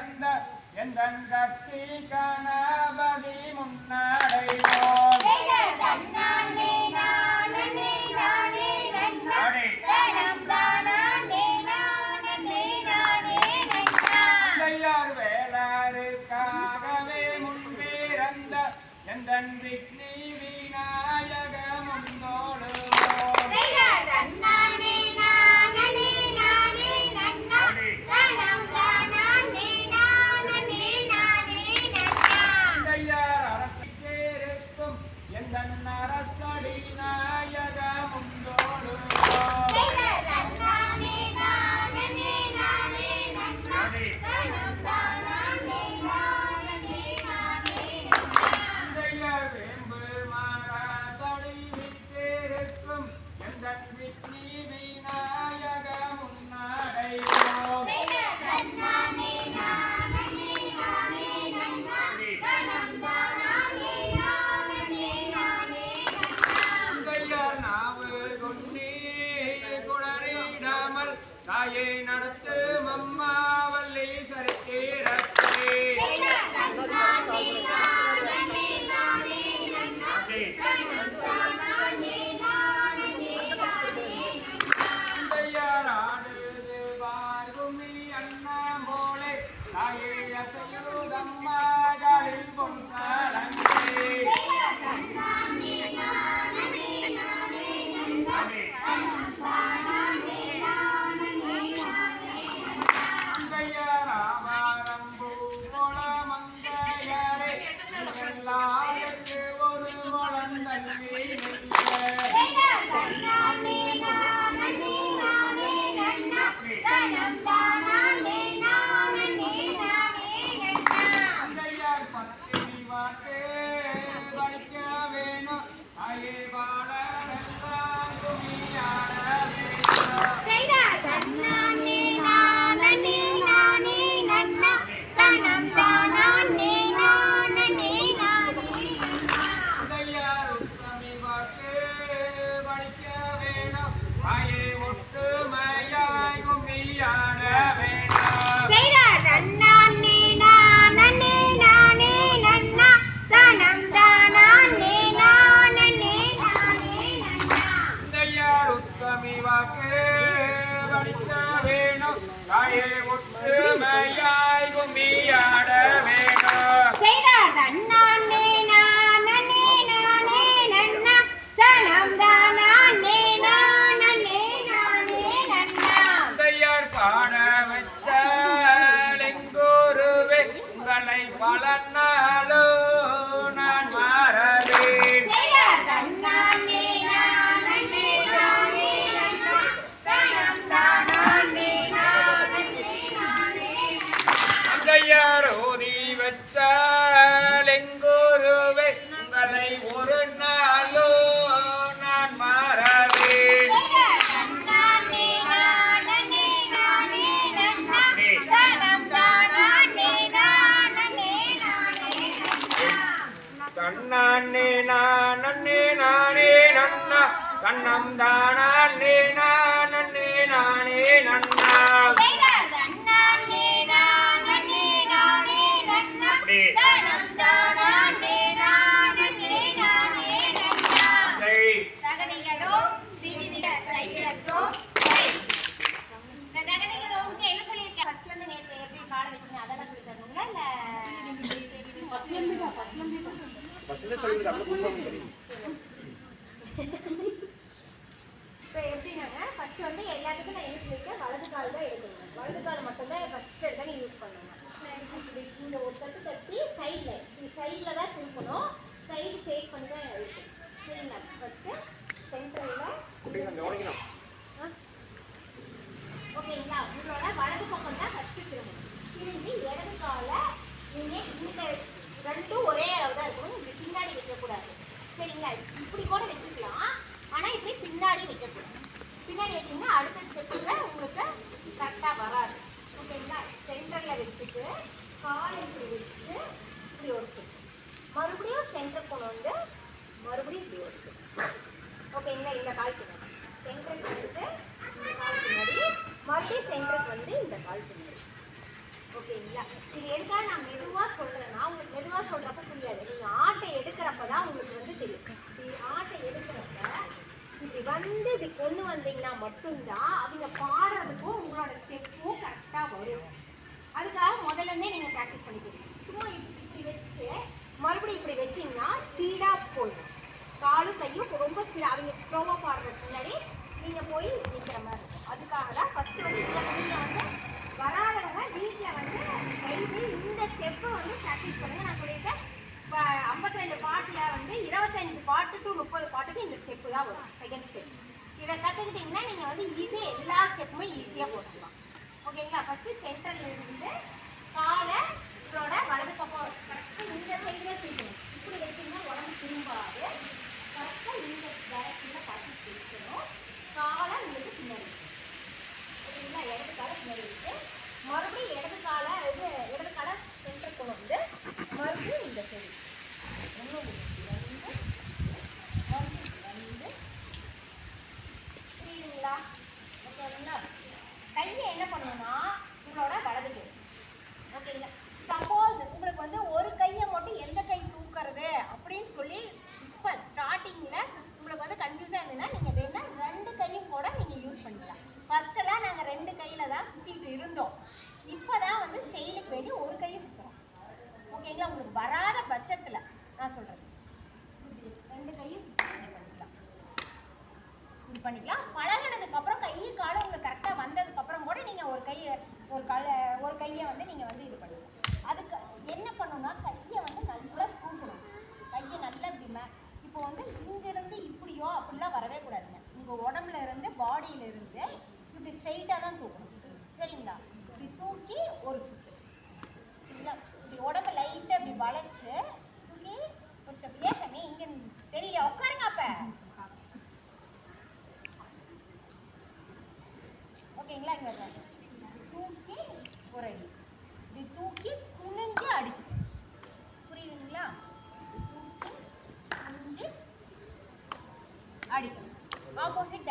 பிறந்த எந்தன் கட்சி கணபதி முன்னடைவோம் வேளாருக்காகவே முன்பிறந்த எந்தன் விக்னி விநாயக முன்னோடு தாயை நடத்து மம்மா வள்ளி சரித்திரத்தே ஆடுது வாழ்குமி அண்ணா போலே தாயை அசையுதம்மா காலில் பொன்னாடங்கே பலனாலோ நான் மாறவேன் அங்கையாரோதி வச்சால் எங்கோருவே உங்களை ஒரு நாளோ நான் மாறவேன் கண்ணானே நானே நானே நன்னா கண்ணம் தானே நானே நானே நன்னா இப்போ எப்படின்னாங்க ஃபர்ஸ்ட் வந்து எல்லாத்துக்கும் நான் என்ன சொல்லியிருக்கேன் வலது கால் தான் எடுக்கணும் வலது கால் மட்டும்தான் ஃபர்ஸ்ட் எடுத்தா நீங்கள் யூஸ் பண்ணணும் இந்த ஒரு தட்டு தட்டி சைடில் தான் திருப்பணும் சைடு ஃபேஸ் பண்ணி தான் இருக்கும் சரிங்களா ஃபர்ஸ்ட்டு சென்டரில் ஓகேங்களா உங்களோட வலது பக்கம் தான் ஃபர்ஸ்ட்டு திரும்பணும் திரும்பி இடது காலை நீங்கள் இந்த ரெண்டும் ஒரே அளவு தான் இருக்கணும் இப்படி பின்னாடி வைக்கக்கூடாது சரிங்களா இப்படி கூட வச்சுக்கலாம் ஆனால் இப்படி பின்னாடி வைக்கக்கூடாது பின்னாடி வச்சிங்கன்னா அடுத்த ஸ்டெப்பில் உங்களுக்கு கரெக்டாக வராது ஓகேங்களா சென்டரில் வச்சுட்டு காலை இப்படி வச்சுட்டு இப்படி ஒரு ஸ்டெப் மறுபடியும் சென்டர் கொண்டு வந்து மறுபடியும் இப்படி ஒரு ஸ்டெப் ஓகேங்களா இந்த கால் பின்னாடி சென்டருக்கு வந்துட்டு இந்த கால் பின்னாடி மறுபடியும் சென்டருக்கு வந்து இந்த கால் பின்னாடி ஓகே ஓகேங்களா? இது எதுக்காக நான் மெதுவா சொல்றேன்னா, உங்களுக்கு மெதுவா சொல்றப்ப புரியாது. நீங்க ஆட்டை எடுக்கிறப்ப தான் உங்களுக்கு வந்து தெரியும். இது ஆட்டை எடுக்கிறப்ப இப்படி வந்து இது கொண்டு வந்தீங்கன்னா மட்டும்தான் அவங்க பாடுறதுக்கும் உங்களோட ஸ்டெப்பும் கரெக்டா வரும். அதுக்காக முதல்ல இருந்தே நீங்க ப்ராக்டிஸ் பண்ணிக்கிறீங்க. சும்மா இப்படி வச்சு மறுபடியும் இப்படி வச்சீங்கன்னா ஸ்பீடா போயிடும். காலும் கையும் ரொம்ப ஸ்பீடா அவங்க ஸ்லோவா பாடுறதுக்கு முன்னாடி நீங்க போய் நிற்கிற மாதிரி இருக்கும். அதுக்காக தான் ஃபர்ஸ்ட் வந்து நீங்க வந்து வராதவங்க வீட்டில் வந்து கைது இந்த ஸ்டெப்பை வந்து ப்ராக்டிஸ் பண்ணுங்க. நான் சொல்லியிருக்கேன் 52 பாட்டில் வந்து 25 பாட்டு டு 30 பாட்டுக்கு இந்த ஸ்டெப்பு தான் வரும். செகண்ட் ஸ்டெப் இதை கற்றுக்கிட்டிங்கன்னா நீங்கள் வந்து ஈஸியாக எல்லா ஸ்டெப்புமே ஈஸியாக போட்டுக்கலாம். ஓகேங்களா? ஃபஸ்ட்டு சென்ட்ரல் இருந்து காலை இதோட வலது பக்கம் கரெக்டாக இந்த சைடில் தூக்கணும். இப்படி வச்சிங்கன்னா உடம்பு திரும்பாது. கரெக்டாக இந்த டைரக்ஷனில் பார்த்து பிடிக்கணும். காலை உங்களுக்கு பின்னாடி ஓகேங்களா? இடது காலை பின்னாடி இருக்கு. மறுபடியும் இடது காலை இடது காலை சென்டர் கொண்டு வந்து மறுபடியும் இந்த சைடு ஒன்று 2 2 புரியுதுங்களா? ஓகேங்களா? கையை என்ன பண்ணணும்னா உங்களோட வலது கை ஓகேங்களா? சப்போஸ் உங்களுக்கு வந்து ஒரு கையை மட்டும் எந்த கை தூக்குறது அப்படின்னு சொல்லி இப்போ ஸ்டார்டிங்கில் உங்களுக்கு வந்து கன்ஃபியூஸாக இருந்ததுன்னா நீங்கள் வேணால் 2 கையும் கூட நீங்கள் யூஸ் பண்ணிக்கலாம். ஃபஸ்ட்டெல்லாம் நாங்கள் 2 கையில் தான் சுற்றிட்டு இருந்தோம். இப்போ தான் வந்து ஸ்டைலுக்கு வேண்டி ஒரு கையை சுற்றுறோம். ஓகேங்களா? உங்களுக்கு வராத பட்சத்தில் நான் சொல்கிறேன் 2 கையும் பண்ணிக்கலாம். இது பண்ணிக்கலாம். பழகினதுக்கப்புறம் கையும் காலம் உங்களுக்கு கரெக்டாக வந்ததுக்கப்புறம் கூட நீங்கள் ஒரு கையை வந்து நீங்கள் வந்து இது பண்ணிக்கலாம். அதுக்கு என்ன பண்ணணும்னா கையை வந்து நல்லா தூக்கணும். கையை நல்லா இப்படி இப்போ வந்து இங்கேருந்து இப்படியோ அப்படிலாம் வரவே கூடாதுங்க. உங்கள் உடம்புல இருந்து பாடியில இருந்து இப்படி ஸ்ட்ரெயிட்டாக தான் தூக்கணும். சரிங்களா? இப்படி தூக்கி ஒரு சுற்று சரிங்களா? இப்படி உடம்பு லைட்டாக இப்படி வளைச்சு தூக்கி ஒரு ஸ்டெப். ஏன் சாமி இங்கே தெரியல? உட்காருங்க அப்போ. ஓகேங்களா? இங்கே தூக்கி ஒரு அடி இப்படி தூக்கி குனிஞ்சு அடிக்கும். புரியுதுங்களா? தூக்கி குனிஞ்சு அடிக்கணும். ஆப்போசிட்